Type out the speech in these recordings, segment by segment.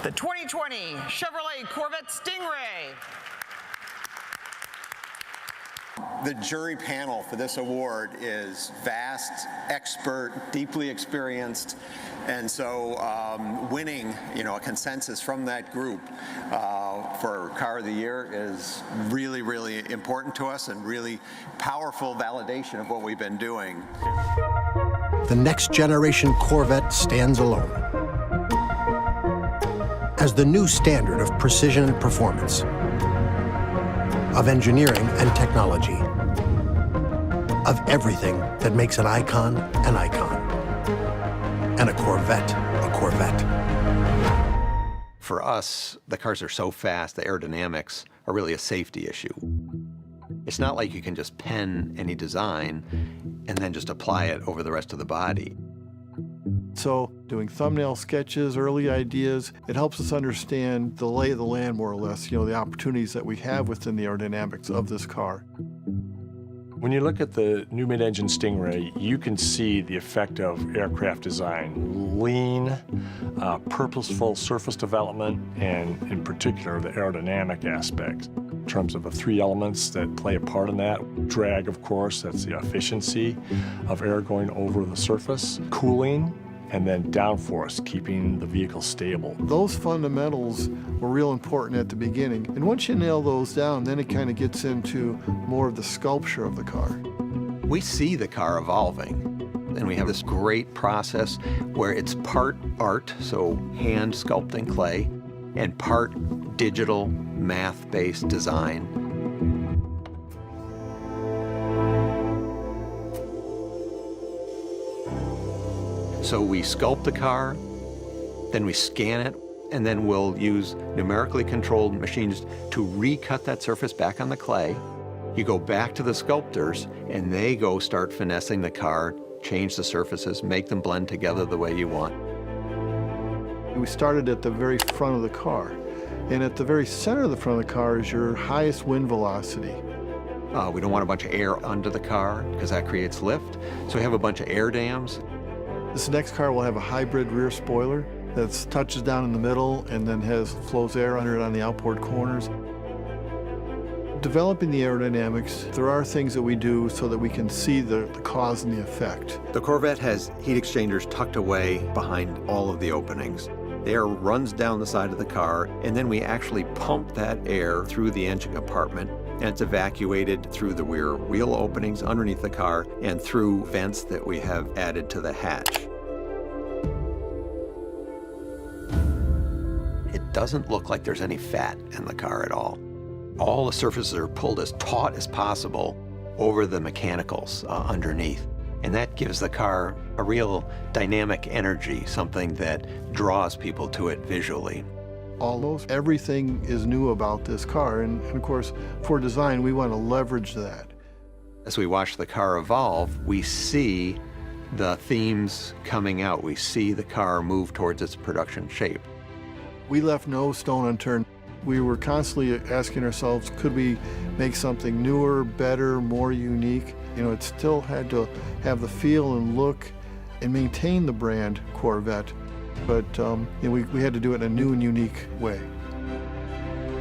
The 2020 Chevrolet Corvette Stingray. The jury panel for this award is vast, expert, deeply experienced, and so winning, a consensus from that group for Car of the Year is really, really important to us and really powerful validation of what we've been doing. The next generation Corvette stands alone as the new standard of precision and performance, of engineering and technology, of everything that makes an icon, and a Corvette, a Corvette. For us, the cars are so fast, the aerodynamics are really a safety issue. It's not like you can just pen any design and then just apply it over the rest of the body. So doing thumbnail sketches, early ideas, it helps us understand the lay of the land more or less, the opportunities that we have within the aerodynamics of this car. When you look at the new mid-engine Stingray, you can see the effect of aircraft design. Lean, purposeful surface development, and in particular, the aerodynamic aspects. In terms of the three elements that play a part in that. Drag, of course, that's the efficiency of air going over the surface. Cooling, and then downforce, keeping the vehicle stable. Those fundamentals were real important at the beginning. And once you nail those down, then it kind of gets into more of the sculpture of the car. We see the car evolving, and we have this great process where it's part art, so hand sculpting clay, and part digital math-based design. So we sculpt the car, then we scan it, and then we'll use numerically controlled machines to recut that surface back on the clay. You go back to the sculptors, and they go start finessing the car, change the surfaces, make them blend together the way you want. We started at the very front of the car, and at the very center of the front of the car is your highest wind velocity. We don't want a bunch of air under the car because that creates lift, so we have a bunch of air dams. This next car will have a hybrid rear spoiler that touches down in the middle and then flows air under it on the outboard corners. Developing the aerodynamics, there are things that we do so that we can see the cause and the effect. The Corvette has heat exchangers tucked away behind all of the openings. The air runs down the side of the car, and then we actually pump that air through the engine compartment, and it's evacuated through the rear wheel openings underneath the car and through vents that we have added to the hatch. It doesn't look like there's any fat in the car at all. All the surfaces are pulled as taut as possible over the mechanicals underneath. And that gives the car a real dynamic energy, something that draws people to it visually. Almost everything is new about this car, and of course, for design, we want to leverage that. As we watch the car evolve, we see the themes coming out. We see the car move towards its production shape. We left no stone unturned. We were constantly asking ourselves, could we make something newer, better, more unique? It still had to have the feel and look and maintain the brand Corvette, but we had to do it in a new and unique way.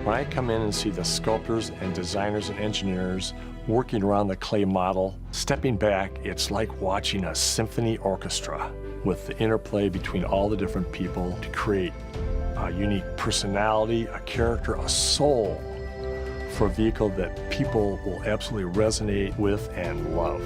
When I come in and see the sculptors and designers and engineers working around the clay model, stepping back, it's like watching a symphony orchestra with the interplay between all the different people to create a unique personality, a character, a soul for a vehicle that people will absolutely resonate with and love.